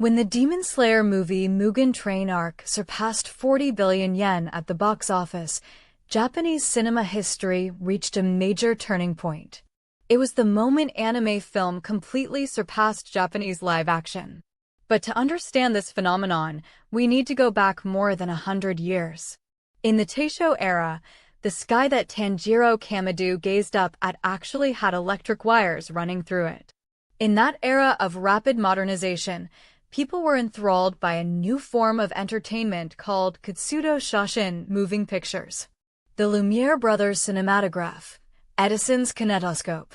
When the Demon Slayer movie Mugen Train Arc surpassed 40 billion yen at the box office, Japanese cinema history reached a major turning point. It was the moment anime film completely surpassed Japanese live action. But to understand this phenomenon, we need to go back more than 100 years. In the Taisho era, the sky that Tanjiro Kamado gazed up at actually had electric wires running through it. In that era of rapid modernization, people were enthralled by a new form of entertainment called Katsudo Shoshin moving pictures. The Lumiere brothers' cinematograph, Edison's kinetoscope,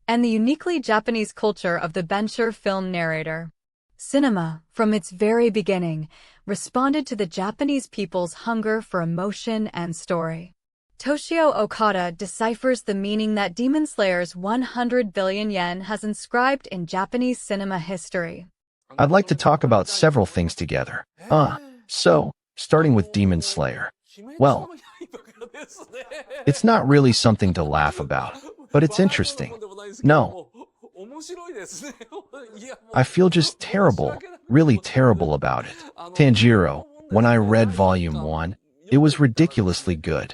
and the uniquely Japanese culture of the bencher film narrator. Cinema, from its very beginning, responded to the Japanese people's hunger for emotion and story. Toshio Okada deciphers the meaning that Demon Slayer's 100 billion yen has inscribed in Japanese cinema history. I'd like to talk about several things together. Starting with Demon Slayer. Well, it's not really something to laugh about, but it's interesting. No. I feel just terrible, really terrible about it. Tanjiro, when I read Volume 1, it was ridiculously good.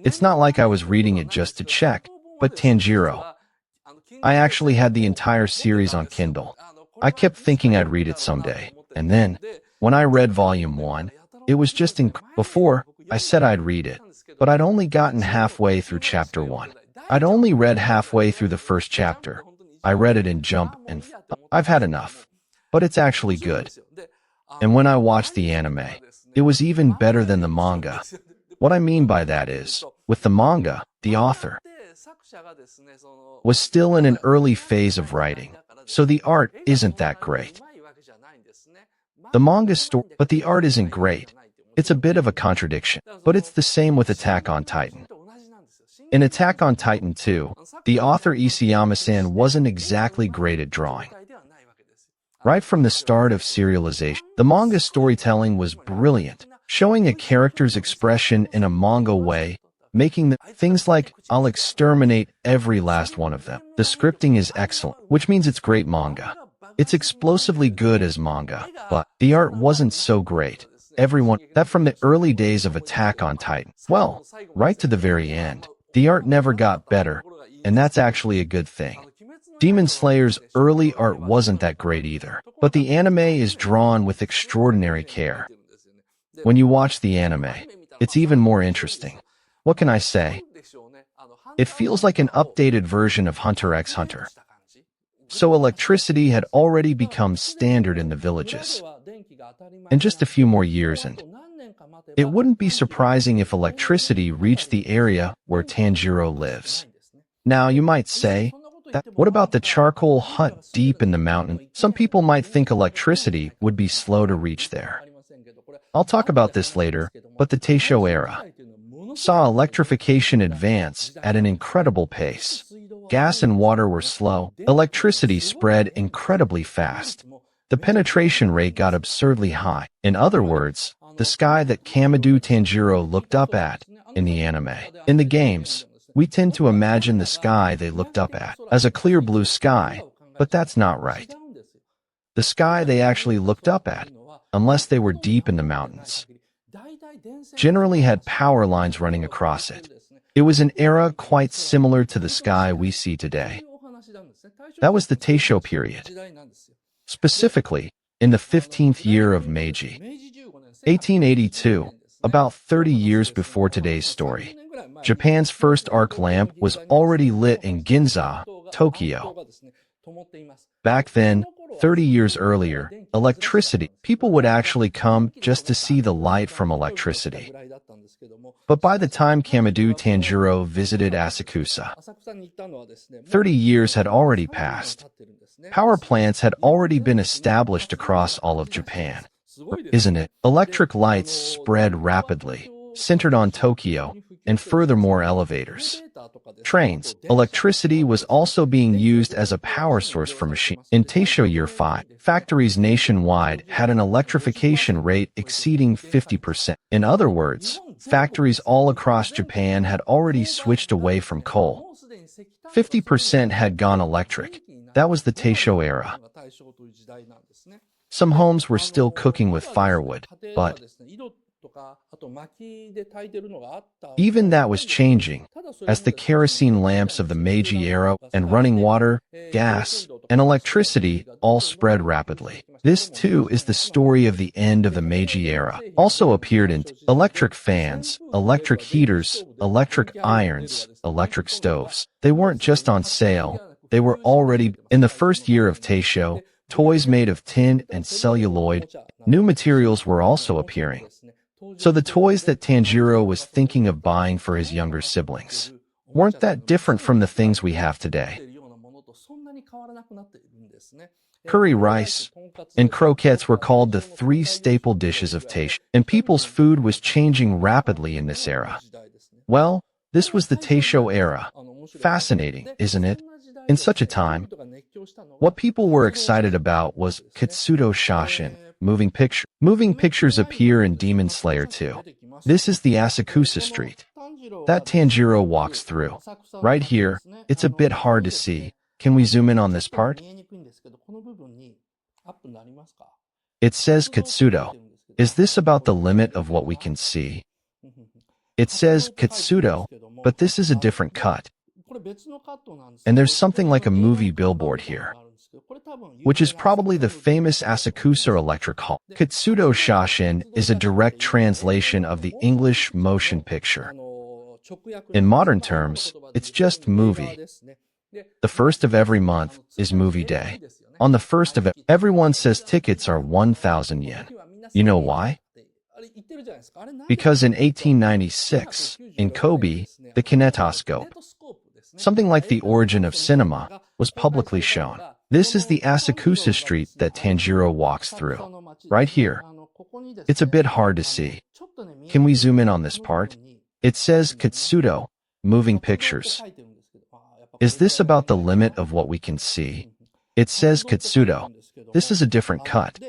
It's not like I was reading it just to check, but Tanjiro. I actually had the entire series on Kindle. I kept thinking I'd read it someday, and then, when I read Volume 1, it was just before, I said I'd read it, but I'd only gotten halfway through Chapter 1. I'd only read halfway through the first chapter. I read it in jump and I've had enough. But it's actually good. And when I watched the anime, it was even better than the manga. What I mean by that is, with the manga, the author was still in an early phase of writing, so the art isn't that great. The manga story, but the art isn't great. It's a bit of a contradiction, but it's the same with Attack on Titan. In Attack on Titan 2, the author Isayama-san wasn't exactly great at drawing. Right from the start of serialization, the manga storytelling was brilliant, showing a character's expression in a manga way, making things like, "I'll exterminate every last one of them." The scripting is excellent, which means it's great manga. It's explosively good as manga, but the art wasn't so great. That from the early days of Attack on Titan, well, right to the very end, the art never got better, and that's actually a good thing. Demon Slayer's early art wasn't that great either, but the anime is drawn with extraordinary care. When you watch the anime, it's even more interesting. What can I say? It feels like an updated version of Hunter x Hunter. So electricity had already become standard in the villages. And just a few more years and it wouldn't be surprising if electricity reached the area where Tanjiro lives. Now you might say, what about the charcoal hut deep in the mountain? Some people might think electricity would be slow to reach there. I'll talk about this later, but the Taisho era saw electrification advance at an incredible pace. Gas and water were slow. Electricity spread incredibly fast. The penetration rate got absurdly high. In other words, the sky that Kamado Tanjiro looked up at in the anime. In the games, we tend to imagine the sky they looked up at as a clear blue sky, but that's not right. The sky they actually looked up at, unless they were deep in the mountains, generally had power lines running across it. It was an era quite similar to the sky we see today. That was the Taisho period. Specifically, in the 15th year of Meiji, 1882, about 30 years before today's story, Japan's first arc lamp was already lit in Ginza, Tokyo. Back then, 30 years earlier, people would actually come just to see the light from electricity. But by the time Kamado Tanjiro visited Asakusa, 30 years had already passed. Power plants had already been established across all of Japan. Isn't it? Electric lights spread rapidly, centered on Tokyo, and furthermore elevators. Trains. Electricity was also being used as a power source for machines. In Taisho Year 5, factories nationwide had an electrification rate exceeding 50%. In other words, factories all across Japan had already switched away from coal. 50% had gone electric. That was the Taisho era. Some homes were still cooking with firewood, but even that was changing, as the kerosene lamps of the Meiji era and running water, gas, and electricity all spread rapidly. This, too, is the story of the end of the Meiji era. Also appeared in electric fans, electric heaters, electric irons, electric stoves. They weren't just on sale, they were already in the first year of Taisho. Toys made of tin and celluloid. New materials were also appearing. So the toys that Tanjiro was thinking of buying for his younger siblings weren't that different from the things we have today. Curry rice and croquettes were called the three staple dishes of Taisho, and people's food was changing rapidly in this era. Well, this was the Taisho era. Fascinating, isn't it? In such a time, what people were excited about was Katsudo Shashin, moving picture. Moving pictures appear in Demon Slayer 2. This is the Asakusa Street that Tanjiro walks through. Right here, it's a bit hard to see. Can we zoom in on this part? It says Katsudo. Is this about the limit of what we can see? It says Katsudo, but this is a different cut. And there's something like a movie billboard here, which is probably the famous Asakusa Electric Hall. Katsudo Shashin is a direct translation of the English motion picture. In modern terms, it's just movie. The first of every month is movie day. On the first of everyone says tickets are 1,000 yen. You know why? Because in 1896, in Kobe, the kinetoscope, something like the origin of cinema, was publicly shown. This is the Asakusa Street that Tanjiro walks through. Right here. It's a bit hard to see. Can we zoom in on this part? It says Katsudo, moving pictures. Is this about the limit of what we can see? It says Katsudo. This is a different cut.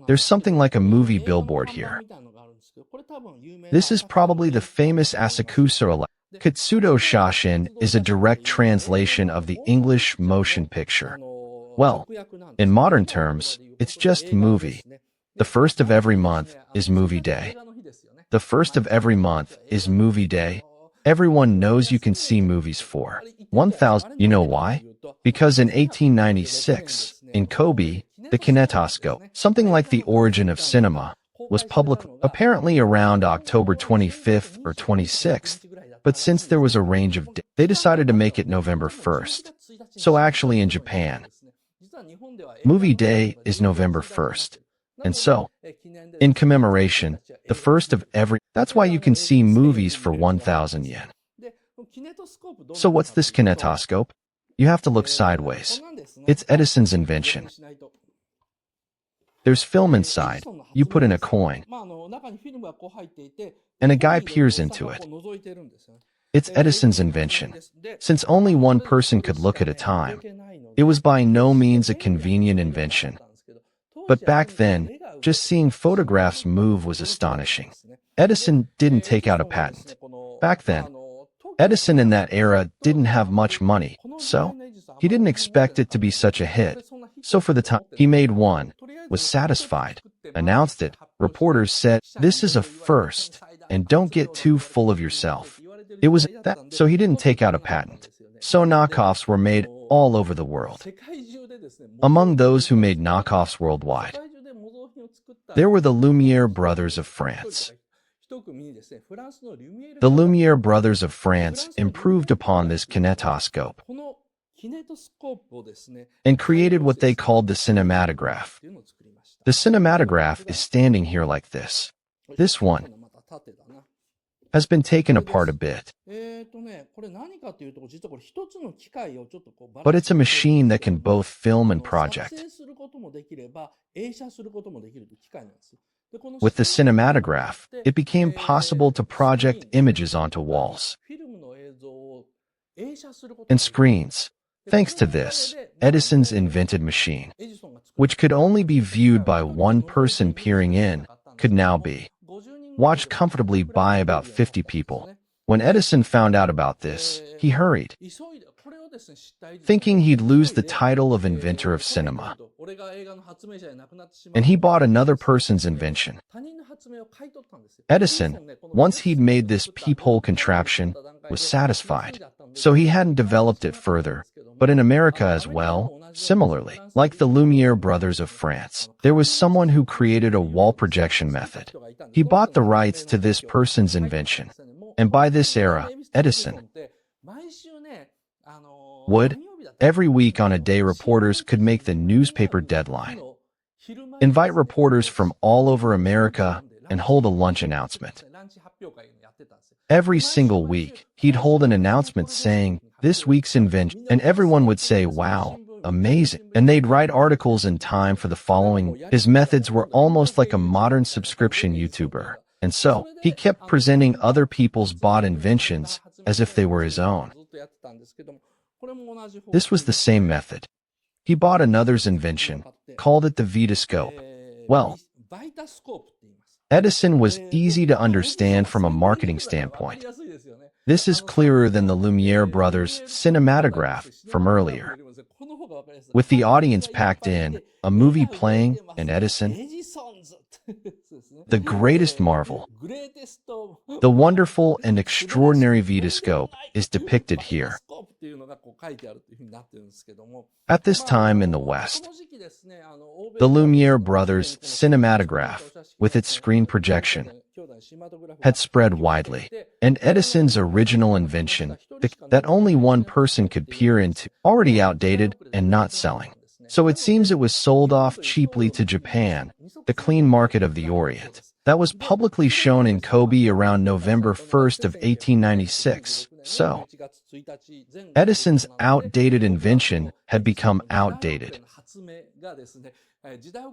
There's something like a movie billboard here. This is probably the famous Asakusa. Katsudo Shashin is a direct translation of the English motion picture. Well, in modern terms, it's just movie. The first of every month is movie day. The first of every month is movie day. Everyone knows you can see movies for 1,000. You know why? Because in 1896, in Kobe, the kinetoscope, something like the origin of cinema, was public apparently around October 25th or 26th, but since there was a range of they decided to make it November 1st. So actually in Japan, movie day is November 1st. And so, in commemoration, the first of every, that's why you can see movies for 1,000 yen. So what's this kinetoscope? You have to look sideways. It's Edison's invention. There's film inside. You put in a coin, and a guy peers into it. It's Edison's invention. Since only one person could look at a time, it was by no means a convenient invention. But back then, just seeing photographs move was astonishing. Edison didn't take out a patent. Back then, Edison in that era didn't have much money, so he didn't expect it to be such a hit. So for the time, he made one, was satisfied, announced it. Reporters said, "This is a first, and don't get too full of yourself." It was that, so he didn't take out a patent. So knockoffs were made all over the world. Among those who made knockoffs worldwide, there were the Lumiere brothers of France. The Lumiere brothers of France improved upon this kinetoscope and created what they called the cinematograph. The cinematograph is standing here like this. This one has been taken apart a bit. But it's a machine that can both film and project. With the cinematograph, it became possible to project images onto walls and screens. Thanks to this, Edison's invented machine, which could only be viewed by one person peering in, could now be watched comfortably by about 50 people. When Edison found out about this, he hurried, thinking he'd lose the title of inventor of cinema. And he bought another person's invention. Edison, once he'd made this peephole contraption, was satisfied. So he hadn't developed it further. But in America as well, similarly, like the Lumiere brothers of France, there was someone who created a wall projection method. He bought the rights to this person's invention. And by this era, Edison would, every week on a day, reporters could make the newspaper deadline, invite reporters from all over America, and hold a lunch announcement. Every single week, he'd hold an announcement saying, "This week's invention," and everyone would say, "Wow, amazing." And they'd write articles in time for the following. His methods were almost like a modern subscription YouTuber. And so, he kept presenting other people's bought inventions as if they were his own. This was the same method. He bought another's invention, called it the VOICEPEAK. Well, Edison was easy to understand from a marketing standpoint. This is clearer than the Lumiere brothers' cinematograph from earlier. With the audience packed in, a movie playing, and Edison, the greatest marvel, the wonderful and extraordinary VOICEPEAK, is depicted here. At this time in the West, the Lumiere brothers' cinematograph, with its screen projection, had spread widely, and Edison's original invention, that only one person could peer into, already outdated and not selling. So it seems it was sold off cheaply to Japan, the clean market of the Orient. That was publicly shown in Kobe around November 1st of 1896. So, Edison's outdated invention had become outdated,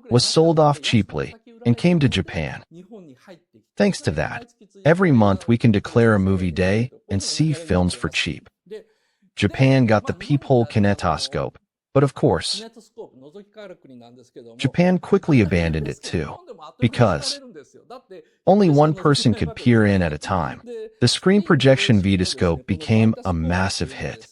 was sold off cheaply, and came to Japan. Thanks to that, every month we can declare a movie day and see films for cheap. Japan got the peephole kinetoscope, but of course, Japan quickly abandoned it too, because only one person could peer in at a time. The screen projection VOICEPEAK became a massive hit.